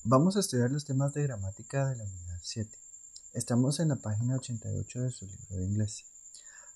Vamos a estudiar los temas de gramática de la unidad 7. Estamos en la página 88 de su libro de inglés.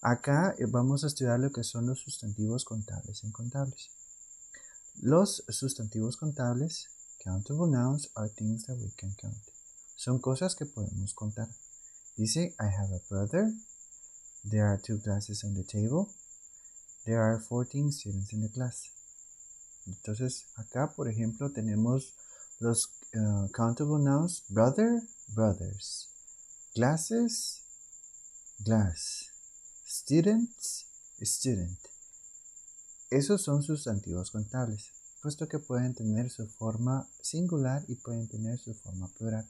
Acá vamos a estudiar lo que son los sustantivos contables e incontables. Los sustantivos contables, countable nouns, are things that we can count. Son cosas que podemos contar. Dice, I have a brother. There are 2 glasses on the table. There are 14 students in the class. Entonces, acá, por ejemplo, tenemos los countable nouns, brother, brothers, glasses, glass, students, student. Esos son sustantivos contables, puesto que pueden tener su forma singular y pueden tener su forma plural.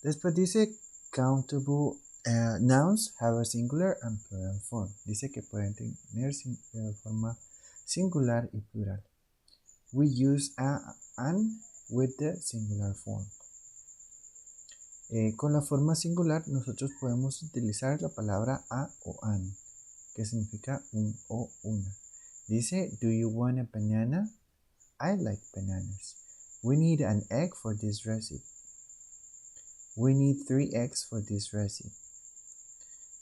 Después dice countable nouns have a singular and plural form. Dice que pueden tener forma singular y plural. We use an with the singular form. Con la forma singular nosotros podemos utilizar la palabra a o an, que significa un o una. Dice, do you want a banana? I like bananas. We need an egg for this recipe. We need 3 eggs for this recipe.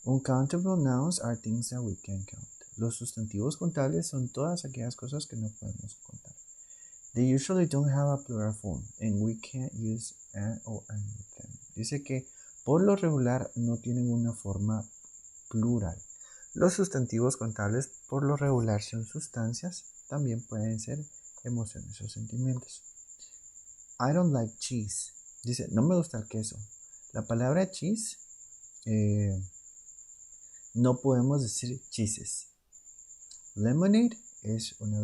Uncountable nouns are things that we can count. Los sustantivos contables son todas aquellas cosas que no podemos contar. They usually don't have a plural form, and we can't use an or an with them. Dice que por lo regular no tienen una forma plural. Los sustantivos contables por lo regular son sustancias, también pueden ser emociones o sentimientos. I don't like cheese. Dice, no me gusta el queso. La palabra cheese no podemos decir cheeses. Lemonade es una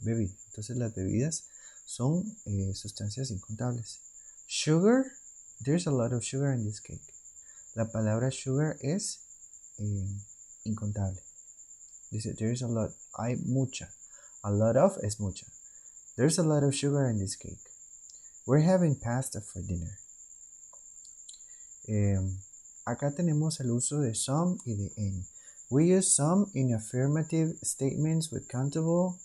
bebida. Entonces las bebidas son sustancias incontables. Sugar, there's a lot of sugar in this cake. La palabra sugar es incontable. Dice, there's a lot, hay mucha. A lot of es mucha. There's a lot of sugar in this cake. We're having pasta for dinner. Acá tenemos el uso de some y de any. We use some in affirmative statements with countable,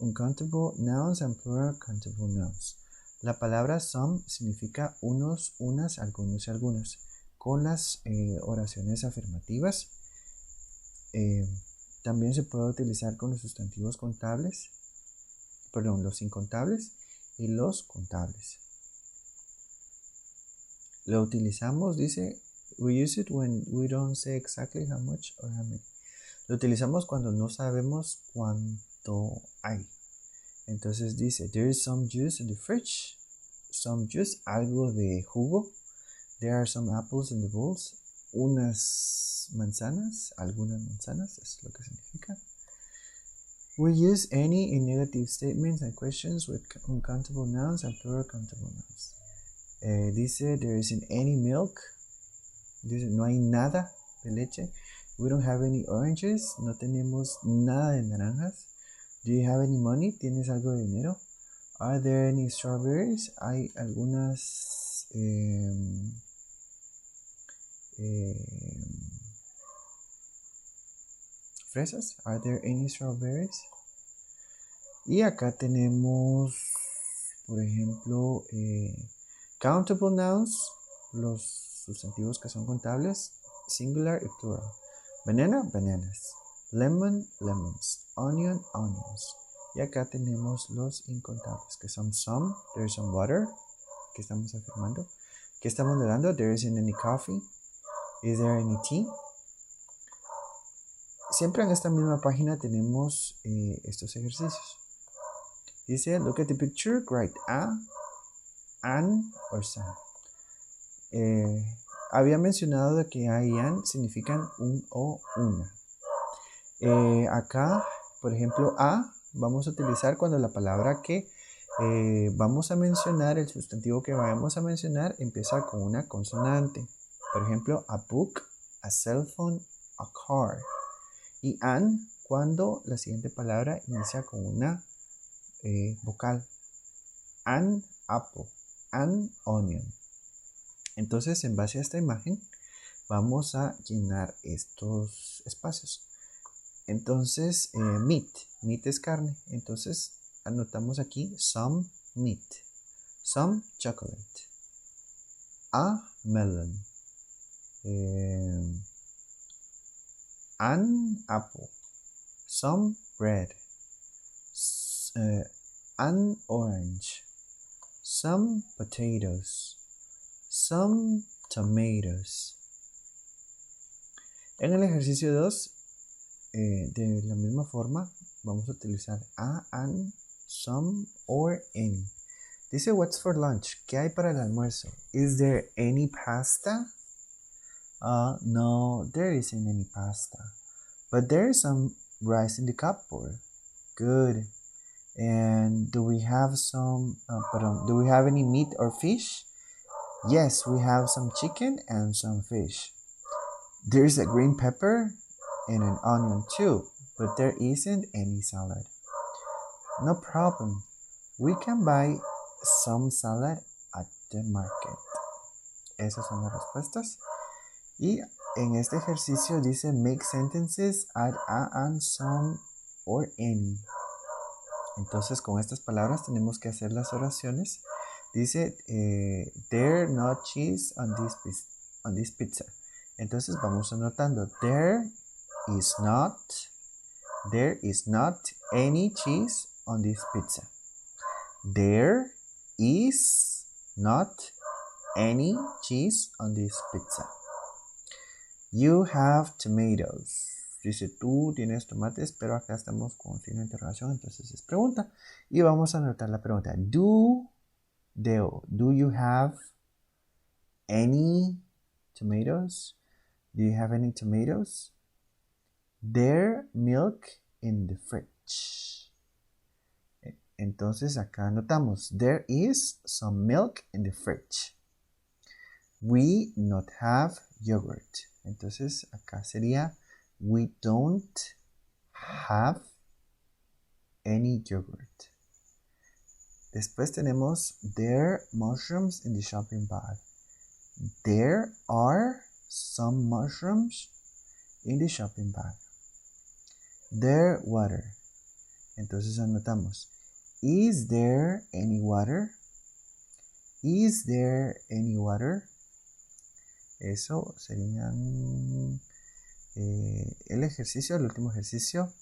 uncountable nouns and plural countable nouns. La palabra some significa unos, unas, algunos y algunas. Con las oraciones afirmativas. También se puede utilizar con los sustantivos contables, perdón, los incontables y los contables. Lo utilizamos, dice, we use it when we don't say exactly how much or how many. Lo utilizamos cuando no sabemos cuánto hay. Entonces dice, there is some juice in the fridge. Some juice, algo de jugo. There are some apples in the bowls. Unas manzanas, algunas manzanas, es lo que significa. We use any in negative statements and questions with uncountable nouns and plural countable nouns. Dice, there isn't any milk. Dice, no hay nada de leche. We don't have any oranges. No tenemos nada de naranjas. Do you have any money? ¿Tienes algo de dinero? Are there any strawberries? Hay algunas fresas. Are there any strawberries? Y acá tenemos, por ejemplo, countable nouns, los sustantivos que son contables, singular y plural. Banana, bananas. Lemon, lemons. Onion, onions. Y acá tenemos los incontables, que son some, there's some water, que estamos afirmando. ¿Qué estamos negando? There isn't any coffee. Is there any tea? Siempre en esta misma página tenemos estos ejercicios. Dice, look at the picture, write a, an, or some. Había mencionado que a y an significan un o una. Acá, por ejemplo, a vamos a utilizar cuando la palabra que vamos a mencionar, el sustantivo que vamos a mencionar, empieza con una consonante. Por ejemplo, a book, a cell phone, a car. Y an cuando la siguiente palabra inicia con una vocal. An apple, an onion. Entonces, en base a esta imagen, vamos a llenar estos espacios. Entonces, meat es carne. Entonces, anotamos aquí some meat. some chocolate, a melon, an apple, some bread, an orange, some potatoes, some tomatoes. En el ejercicio 2, de la misma forma, vamos a utilizar a, an, some, or any. Dice, what's for lunch? ¿Qué hay para el almuerzo? Is there any pasta? No, there isn't any pasta. But there is some rice in the cupboard. Good. And do we have do we have any meat or fish? Yes, we have some chicken and some fish. There's a green pepper and an onion too, but there isn't any salad. No problem. We can buy some salad at the market. Esas son las respuestas. Y en este ejercicio dice make sentences add a, and, some, or any. Entonces con estas palabras tenemos que hacer las oraciones. Dice there not cheese on this pizza. Entonces vamos anotando there is not any cheese on this pizza. There is not any cheese on this pizza. You have tomatoes. Dice tú tienes tomates, pero acá estamos con signo de interrogación, entonces es pregunta. Y vamos a anotar la pregunta. Do you have any tomatoes? Do you have any tomatoes? There milk in the fridge. Entonces acá anotamos. There is some milk in the fridge. We not have yogurt. Entonces acá sería we don't have any yogurt. Después tenemos there are mushrooms in the shopping bag. There are some mushrooms in the shopping bag. There water. Entonces anotamos. Is there any water? Is there any water? Eso serían el ejercicio, el último ejercicio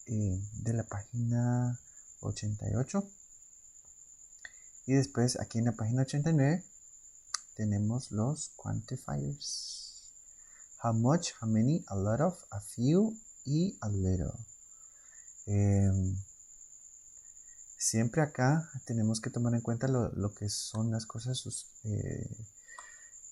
de la página 88. Y después aquí en la página 89 tenemos los quantifiers. How much, how many, a lot of, a few y a little. Siempre acá tenemos que tomar en cuenta lo que son las cosas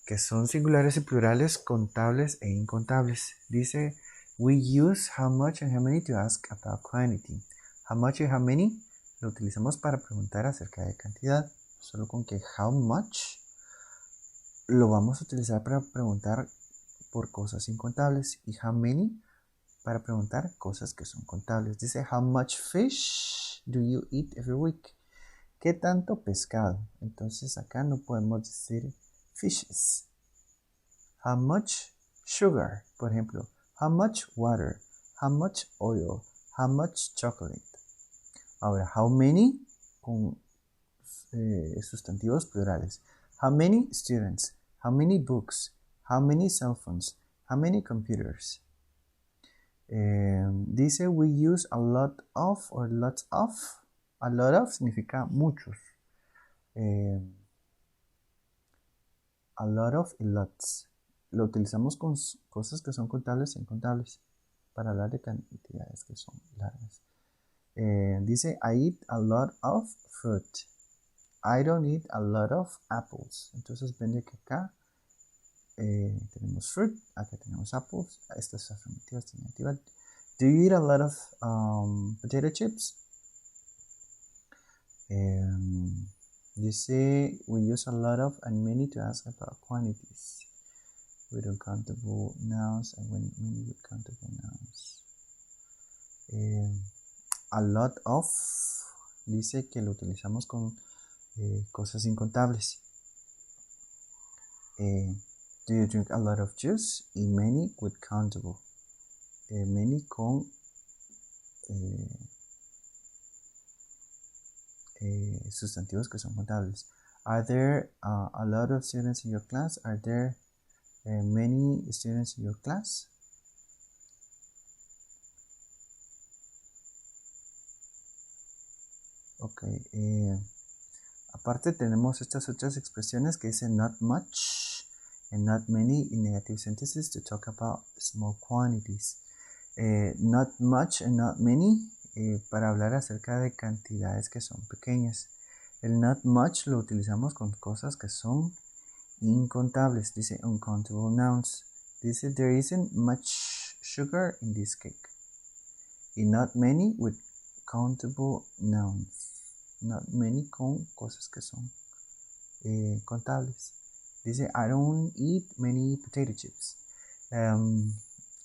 que son singulares y plurales, contables e incontables. Dice, we use how much and how many to ask about quantity. How much y how many lo utilizamos para preguntar acerca de cantidad. Solo con que how much lo vamos a utilizar para preguntar por cosas incontables. Y how many para preguntar cosas que son contables. Dice, how much fish do you eat every week? ¿Qué tanto pescado? Entonces acá no podemos decir fishes. How much sugar? Por ejemplo, how much water? How much oil? How much chocolate? Ahora, how many con sustantivos plurales. How many students? How many books? How many cell phones? How many computers? Dice we use a lot of or lots of. A lot of significa muchos. A lot of y lots. Lo utilizamos con cosas que son contables e incontables para hablar de cantidades que son largas. Dice I eat a lot of fruit. I don't eat a lot of apples. Entonces ven que acá tenemos fruit, acá tenemos apples. Esta es afirmativa, esta es negativa. Do you eat a lot of potato chips? Dice we use a lot of and many to ask about quantities with uncountable nouns and many with countable nouns. A lot of dice que lo utilizamos con cosas incontables. Do you drink a lot of juice? Y many with countable. Many con sustantivos que son contables. Are there a lot of students in your class? Are there many students in your class? Ok. Aparte tenemos estas otras expresiones que dicen not much and not many in negative sentences to talk about small quantities. Not much and not many para hablar acerca de cantidades que son pequeñas. El not much lo utilizamos con cosas que son incontables. Dice uncountable nouns. Dice there isn't much sugar in this cake. Y not many with countable nouns. Not many con cosas que son contables. Dice I don't eat many potato chips.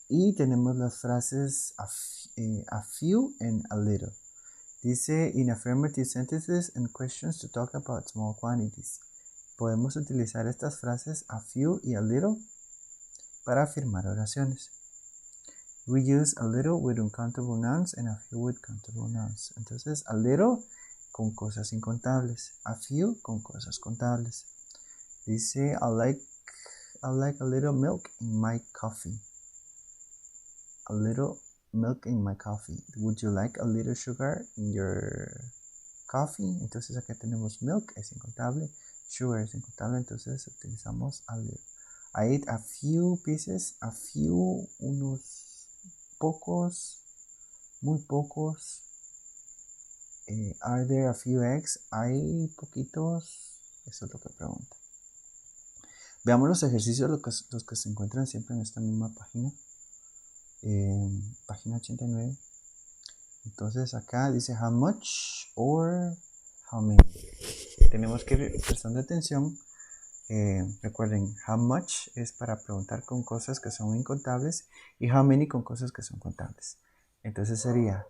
Y tenemos las frases a few and a little. Dice in affirmative sentences and questions to talk about small quantities. Podemos utilizar estas frases a few y a little para afirmar oraciones. We use a little with uncountable nouns and a few with countable nouns. Entonces, a little con cosas incontables, a few con cosas contables. Dice, I like a little milk in my coffee. A little milk in my coffee. Would you like a little sugar in your coffee? Entonces acá tenemos milk, es incontable. Sugar es incontable, entonces utilizamos a little. I ate a few pieces, a few, unos pocos, muy pocos. Are there a few eggs? ¿Hay poquitos? Eso es lo que pregunta. Veamos los ejercicios, los que se encuentran siempre en esta misma página. Página 89. Entonces acá dice how much or how many. Tenemos que ir prestando atención. Recuerden, how much es para preguntar con cosas que son incontables y how many con cosas que son contables. Entonces sería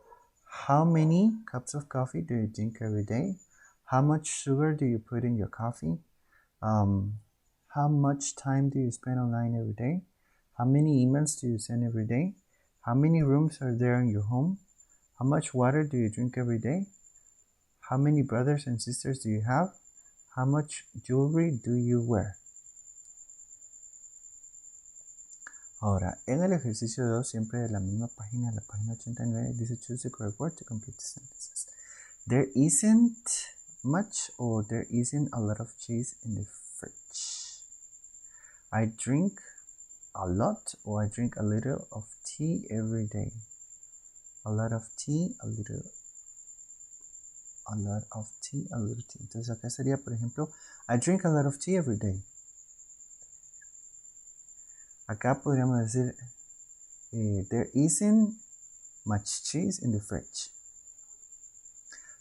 how many cups of coffee do you drink every day? How much sugar do you put in your coffee? How much time do you spend online every day? How many emails do you send every day? How many rooms are there in your home? How much water do you drink every day? How many brothers and sisters do you have? How much jewelry do you wear? Ahora, en el ejercicio 2, siempre de la misma página, la página 89, dice choose the correct word to complete the sentences. There isn't much or there isn't a lot of cheese in the fridge. I drink a lot or I drink a little of tea every day. A lot of tea, a lot of tea, a little tea. Entonces acá sería, por ejemplo, I drink a lot of tea every day. Acá podríamos decir, there isn't much cheese in the fridge.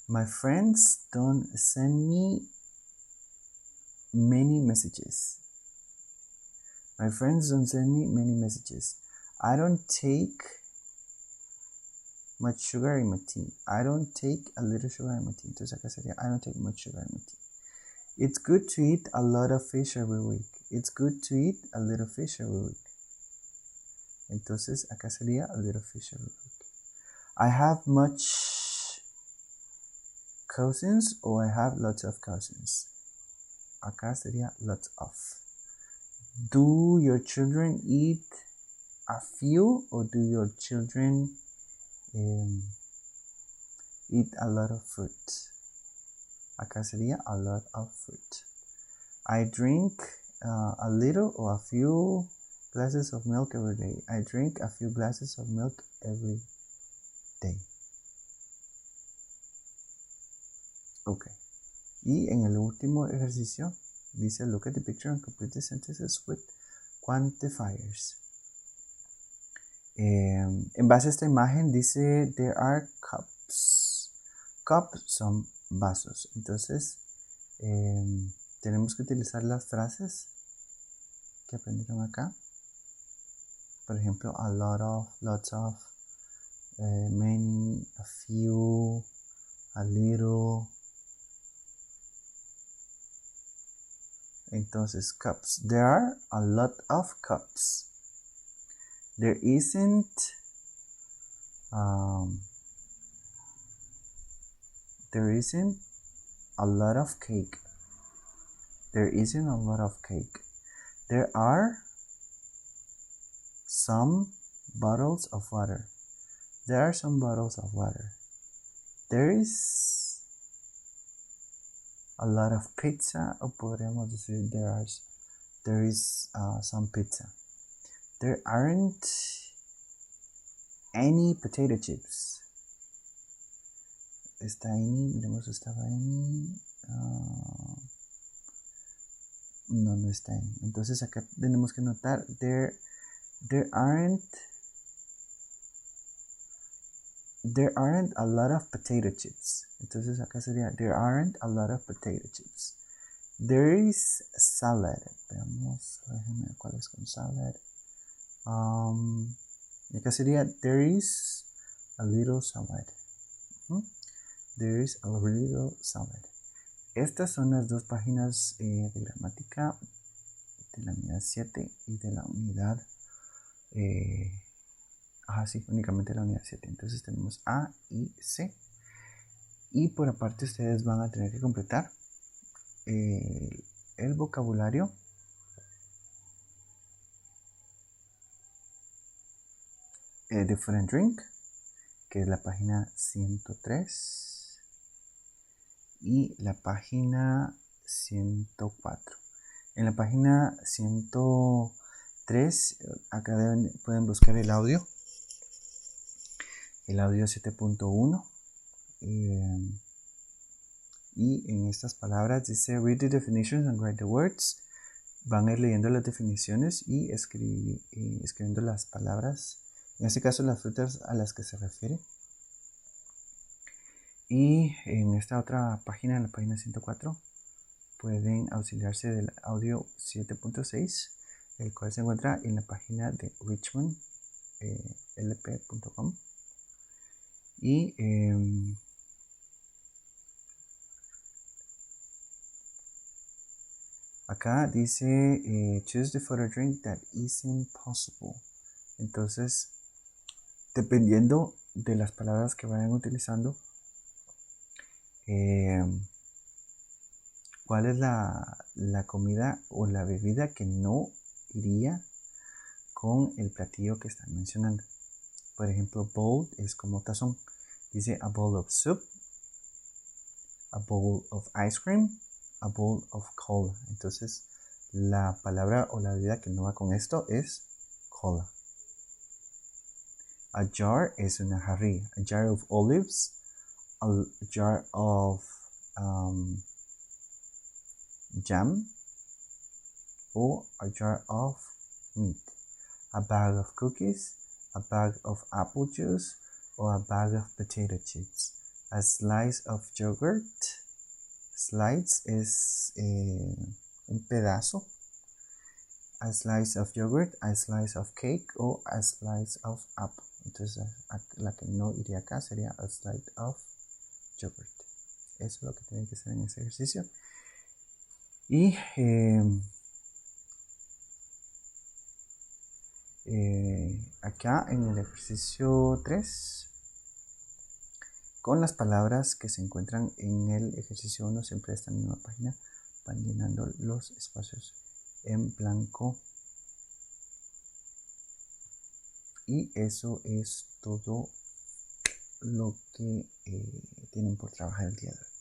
My friends don't send me many messages. My friends don't send me many messages. I don't take much sugar in my tea. I don't take a little sugar in my tea. Entonces acá sería, I don't take much sugar in my tea. It's good to eat a lot of fish every week. It's good to eat a little fish every week. Entonces acá sería a little fish every week. I have much cousins or I have lots of cousins. Acá sería lots of. Do your children eat a few or do your children eat a lot of fruit? Acá sería a lot of fruit. I drink a little or a few glasses of milk every day. I drink a few glasses of milk every day. Ok. Y en el último ejercicio dice look at the picture and complete the sentences with quantifiers. En base a esta imagen dice there are cups. Cups son vasos. Entonces tenemos que utilizar las frases que aprendieron acá. Por ejemplo, a lot of, lots of, many, a few, a little. Entonces, cups. There are a lot of cups. There isn't a lot of cake. There isn't a lot of cake. There are some bottles of water. There are some bottles of water. There is a lot of pizza, o podríamos decir there is some pizza. There aren't any potato chips. Está any, miremos, estaba any. No está any. Entonces acá tenemos que notar there aren't a lot of potato chips. Entonces acá sería there aren't a lot of potato chips. There is salad. Veamos, déjenme ver cuál es con salad. Acá sería there is a little salad. There is a little salad. Estas son las dos páginas de gramática de la unidad 7 y de la unidad sí, únicamente la unidad 7. Entonces tenemos A y C. Y por aparte ustedes van a tener que completar el vocabulario de Food and Drink, que es la página 103 y la página 104. En la página 103 acá pueden buscar el audio 7.1 y en estas palabras dice read the definitions and write the words. Van a ir leyendo las definiciones y escribiendo las palabras, en este caso las frutas a las que se refiere. Y en esta otra página, en la página 104, pueden auxiliarse del audio 7.6, el cual se encuentra en la página de richmondlp.com. Y acá dice choose the food or drink that isn't possible. Entonces, dependiendo de las palabras que vayan utilizando, cuál es la comida o la bebida que no iría con el platillo que están mencionando. Por ejemplo, bowl es como tazón. Dice a bowl of soup, a bowl of ice cream, a bowl of cola. Entonces, la palabra o la bebida que no va con esto es cola. A jar es una jarrilla. A jar of olives, a jar of jam, or a jar of meat. A bag of cookies, a bag of apple juice, or a bag of potato chips. A slice of yogurt. Slice es un pedazo. A slice of yogurt, a slice of cake, o a slice of apple. Entonces la que no iría acá sería a slice of yogurt. Eso es lo que tienen que hacer en ese ejercicio. Y acá en el ejercicio 3, con las palabras que se encuentran en el ejercicio 1, siempre están en la misma página, van llenando los espacios en blanco. Y eso es todo lo que tienen por trabajar el día de hoy.